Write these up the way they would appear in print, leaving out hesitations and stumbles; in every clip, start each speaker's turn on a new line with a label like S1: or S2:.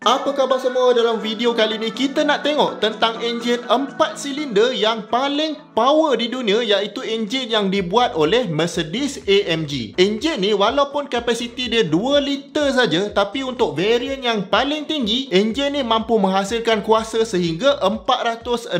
S1: Apa khabar semua? Dalam video kali ni kita nak tengok tentang enjin 4 silinder yang paling power di dunia, iaitu enjin yang dibuat oleh Mercedes-AMG. Enjin ni walaupun kapasiti dia 2 liter saja, tapi untuk varian yang paling tinggi, enjin ni mampu menghasilkan kuasa sehingga 416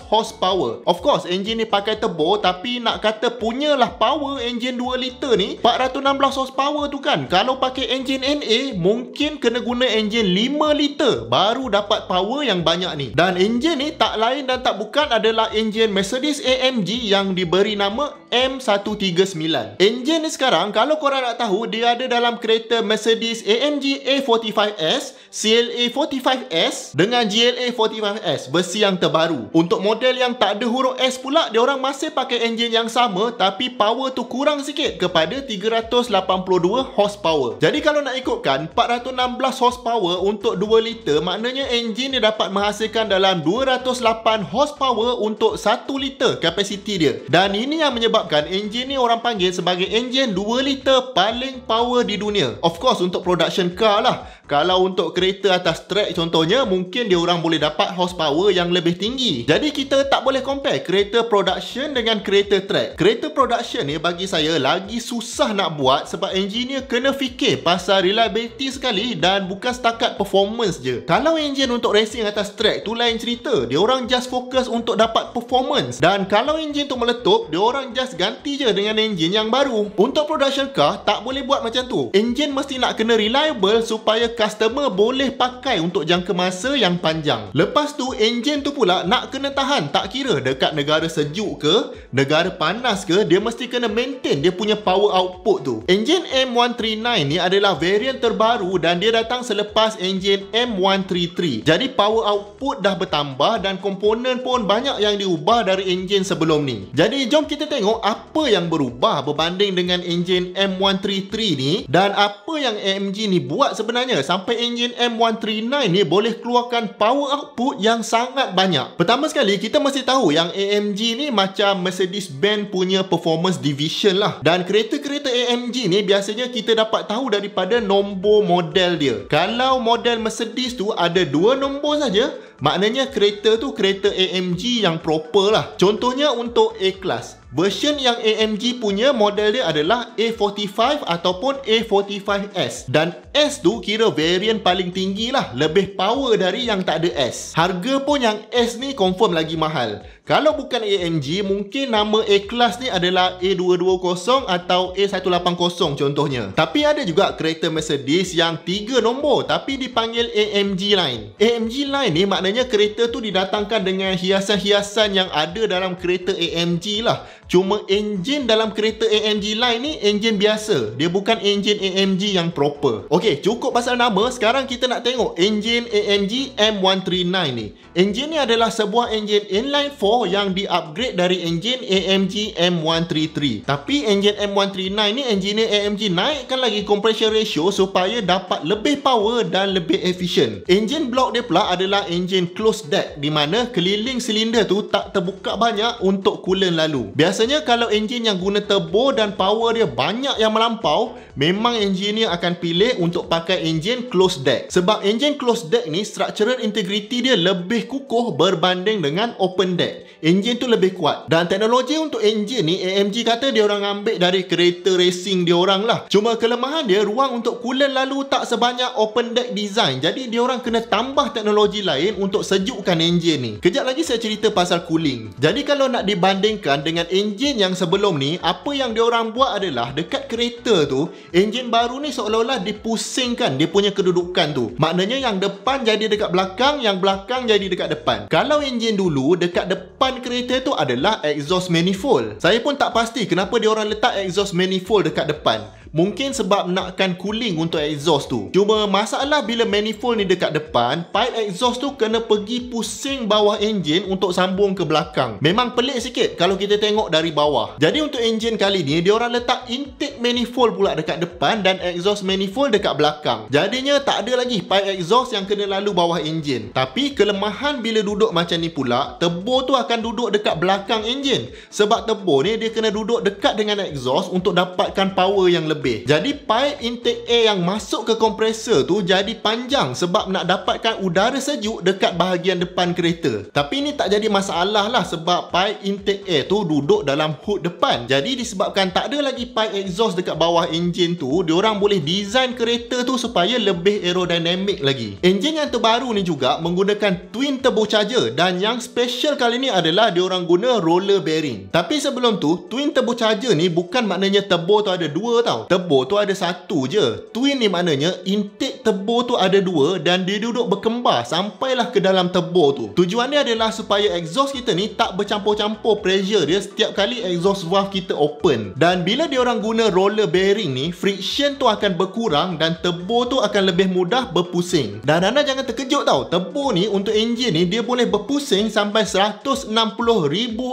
S1: horsepower. Of course, enjin ni pakai turbo, tapi nak kata punyalah power enjin 2 liter ni 416 horsepower tu kan. Kalau pakai enjin NA, mungkin kena guna enjin 5 liter baru dapat power yang banyak ni. Dan enjin ni tak lain dan tak bukan adalah enjin Mercedes-AMG yang diberi nama M139. Enjin ni sekarang, kalau korang nak tahu, dia ada dalam kereta Mercedes-AMG A45S, CLA 45S dengan GLA 45S versi yang terbaru. Untuk model yang tak ada huruf S pula, dia orang masih pakai enjin yang sama, tapi power tu kurang sikit kepada 382 horsepower. Jadi kalau nak ikutkan 416 horsepower untuk 2 liter, maknanya enjin dia dapat menghasilkan dalam 208 horsepower untuk 1 liter kapasiti dia. Dan ini yang menyebabkan enjin ni orang panggil sebagai enjin 2 liter paling power di dunia. Of course untuk production car lah. Kalau untuk kereta atas track contohnya, mungkin dia orang boleh dapat horsepower yang lebih tinggi. Jadi kita tak boleh compare kereta production dengan kereta track. Kereta production ni bagi saya lagi susah nak buat sebab engineer kena fikir pasal reliability sekali dan bukan setakat performance je. Kalau enjin untuk racing atas track tu lain cerita. Dia orang just fokus untuk dapat performance. Dan kalau enjin tu meletup, dia orang just ganti je dengan enjin yang baru. Untuk production car tak boleh buat macam tu. Enjin mesti nak kena reliable supaya customer boleh pakai untuk jangka masa yang panjang. Lepas tu enjin tu pula nak kena tahan, tak kira dekat negara sejuk ke, negara panas ke, dia mesti kena maintain dia punya power output tu. Enjin M139 ni adalah varian terbaru dan dia datang selepas enjin M133. Jadi power output dah bertambah dan komponen pun banyak yang diubah dari enjin sebelum ni. Jadi jom kita tengok apa yang berubah berbanding dengan enjin M133 ni dan apa yang AMG ni buat sebenarnya sampai enjin M139 ni boleh keluarkan power output yang sangat banyak. Pertama sekali, kita mesti tahu yang AMG ni macam Mercedes-Benz punya performance division lah. Dan kereta-kereta AMG ni biasanya kita dapat tahu daripada nombor model dia. Kalau model Mercedes tu ada 2 nombor saja, maknanya kereta tu kereta AMG yang proper lah. Contohnya untuk A-Class, version yang AMG punya model dia adalah A45 ataupun A45S. Dan S tu kira varian paling tinggi lah, lebih power dari yang tak ada S. Harga pun yang S ni confirm lagi mahal. Kalau bukan AMG, mungkin nama A-Class ni adalah A220 atau A180 contohnya. Tapi ada juga kereta Mercedes yang 3 nombor tapi dipanggil AMG line. AMG line ni maknanya kereta tu didatangkan dengan hiasan-hiasan yang ada dalam kereta AMG lah. Cuma enjin dalam kereta AMG line ni enjin biasa. Dia bukan enjin AMG yang proper. Okey, cukup pasal nama. Sekarang kita nak tengok enjin AMG M139 ni. Enjin ni adalah sebuah enjin inline 4 yang di-upgrade dari enjin AMG M133. Tapi enjin M139 ni engineer AMG naikkan lagi compression ratio supaya dapat lebih power dan lebih efisien. Enjin block dia pula adalah enjin closed deck, di mana keliling silinder tu tak terbuka banyak untuk coolant lalu. Biasanya kalau enjin yang guna turbo dan power dia banyak yang melampau, memang engineer akan pilih untuk pakai enjin closed deck. Sebab enjin closed deck ni structural integrity dia lebih kukuh berbanding dengan open deck. Enjin tu lebih kuat. Dan teknologi untuk enjin ni AMG kata dia orang ambil dari kereta racing dia orang lah. Cuma kelemahan dia, ruang untuk coolant lalu tak sebanyak open deck design. Jadi dia orang kena tambah teknologi lain untuk sejukkan enjin ni. Kejap lagi saya cerita pasal cooling. Jadi kalau nak dibandingkan dengan enjin yang sebelum ni, apa yang dia orang buat adalah dekat kereta tu, enjin baru ni seolah-olah dipusingkan dia punya kedudukan tu. Maknanya yang depan jadi dekat belakang, yang belakang jadi dekat depan. Kalau enjin dulu, dekat depan kereta tu adalah exhaust manifold. Saya pun tak pasti kenapa dia orang letak exhaust manifold dekat depan. Mungkin sebab nakkan cooling untuk exhaust tu. Cuma masalah bila manifold ni dekat depan, pipe exhaust tu kena pergi pusing bawah enjin untuk sambung ke belakang. Memang pelik sikit kalau kita tengok dari bawah. Jadi untuk enjin kali ni, dia orang letak intake manifold pula dekat depan dan exhaust manifold dekat belakang. Jadinya tak ada lagi pipe exhaust yang kena lalu bawah enjin. Tapi kelemahan bila duduk macam ni pula, turbo tu akan duduk dekat belakang enjin. Sebab turbo ni dia kena duduk dekat dengan exhaust untuk dapatkan power yang lebih. lebih. Jadi pipe intake air yang masuk ke kompresor tu jadi panjang sebab nak dapatkan udara sejuk dekat bahagian depan kereta. Tapi ni tak jadi masalah lah sebab pipe intake air tu duduk dalam hood depan. Jadi disebabkan tak ada lagi pipe exhaust dekat bawah enjin tu, diorang boleh design kereta tu supaya lebih aerodinamik lagi. Enjin yang terbaru ni juga menggunakan twin turbocharger dan yang special kali ni adalah diorang guna roller bearing. Tapi sebelum tu, twin turbocharger ni bukan maknanya turbo tu ada dua tau. Turbo tu ada satu je. Twin ni maknanya intake turbo tu ada dua dan dia duduk berkembar sampailah ke dalam turbo tu. Tujuan dia adalah supaya exhaust kita ni tak bercampur-campur pressure dia setiap kali exhaust valve kita open. Dan bila diorang guna roller bearing ni, friction tu akan berkurang dan turbo tu akan lebih mudah berpusing. Dan anda jangan terkejut tau, turbo ni untuk enjin ni dia boleh berpusing sampai 160,000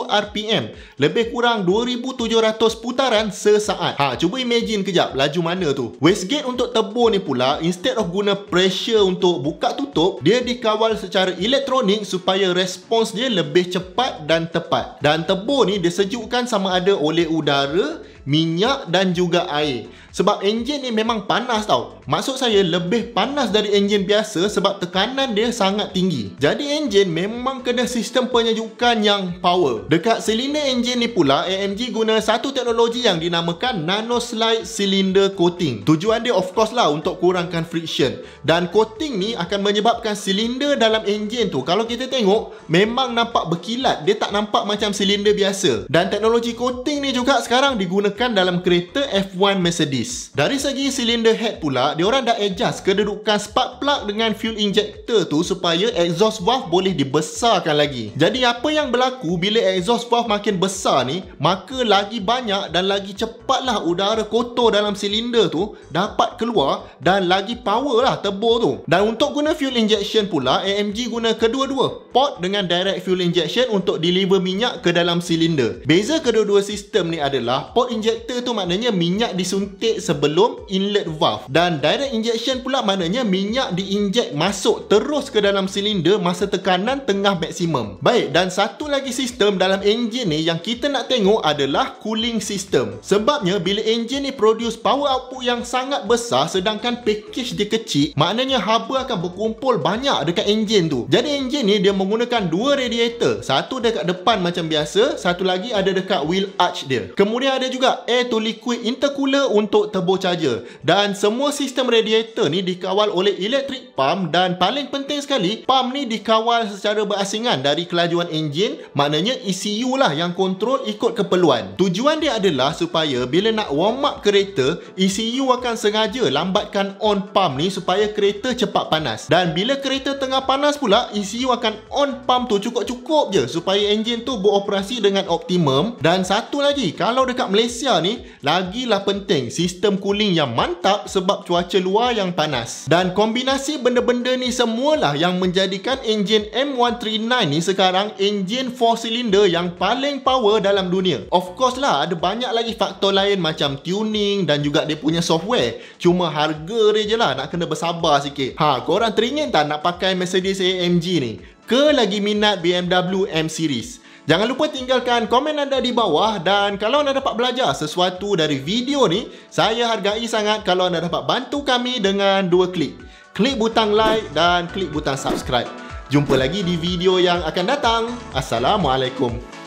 S1: RPM. Lebih kurang 2,700 putaran sesaat. Cuba imagine kejap laju mana tu. Wastegate untuk turbo ni pula, instead of guna pressure untuk buka tutup, dia dikawal secara elektronik supaya respons dia lebih cepat dan tepat. Dan turbo ni disejukkan sama ada oleh udara, minyak dan juga air. Sebab enjin ni memang panas tau. Maksud saya lebih panas dari enjin biasa sebab tekanan dia sangat tinggi. Jadi enjin memang kena sistem penyejukan yang power. Dekat silinder enjin ni pula, AMG guna satu teknologi yang dinamakan nano slide cylinder coating. Tujuan dia of course lah untuk kurangkan friction. Dan coating ni akan menyebabkan silinder dalam enjin tu, kalau kita tengok, memang nampak berkilat. Dia tak nampak macam silinder biasa. Dan teknologi coating ni juga sekarang digunakan dalam kereta F1 Mercedes. Dari segi cylinder head pula, diorang dah adjust kedudukan spark plug dengan fuel injector tu supaya exhaust valve boleh dibesarkan lagi. Jadi apa yang berlaku bila exhaust valve makin besar ni, maka lagi banyak dan lagi cepatlah udara kotor dalam silinder tu dapat keluar dan lagi power lah turbo tu. Dan untuk guna fuel injection pula, AMG guna kedua-dua port dengan direct fuel injection untuk deliver minyak ke dalam silinder. Beza kedua-dua sistem ni adalah port injector tu maknanya minyak disuntik sebelum inlet valve dan direct injection pula maknanya minyak diinjek masuk terus ke dalam silinder masa tekanan tengah maksimum. Baik, dan satu lagi sistem dalam enjin ni yang kita nak tengok adalah cooling system. Sebabnya bila enjin ni produce power output yang sangat besar sedangkan package dia kecil, maknanya haba akan berkumpul banyak dekat enjin tu. Jadi enjin ni dia menggunakan dua radiator, satu dekat depan macam biasa, satu lagi ada dekat wheel arch dia. Kemudian ada juga air to liquid intercooler untuk turbocharger. Dan semua sistem radiator ni dikawal oleh electric pump dan paling penting sekali, pump ni dikawal secara berasingan dari kelajuan enjin, maknanya ECU lah yang kontrol ikut keperluan. Tujuan dia adalah supaya bila nak warm up kereta, ECU akan sengaja lambatkan on pump ni supaya kereta cepat panas. Dan bila kereta tengah panas pula, ECU akan on pump tu cukup-cukup je supaya enjin tu beroperasi dengan optimum. Dan satu lagi, kalau dekat Malaysia ni, lagilah penting sistem cooling yang mantap sebab cuaca luar yang panas. Dan kombinasi benda-benda ni semualah yang menjadikan enjin M139 ni sekarang enjin 4 cylinder yang paling power dalam dunia. Of course lah, ada banyak lagi faktor lain macam tuning dan juga dia punya software. Cuma harga dia je lah nak kena bersabar sikit. Korang teringin tak nak pakai Mercedes AMG ni? Ke lagi minat BMW M Series? Jangan lupa tinggalkan komen anda di bawah dan kalau anda dapat belajar sesuatu dari video ni, saya hargai sangat kalau anda dapat bantu kami dengan 2 klik. Klik butang like dan klik butang subscribe. Jumpa lagi di video yang akan datang. Assalamualaikum.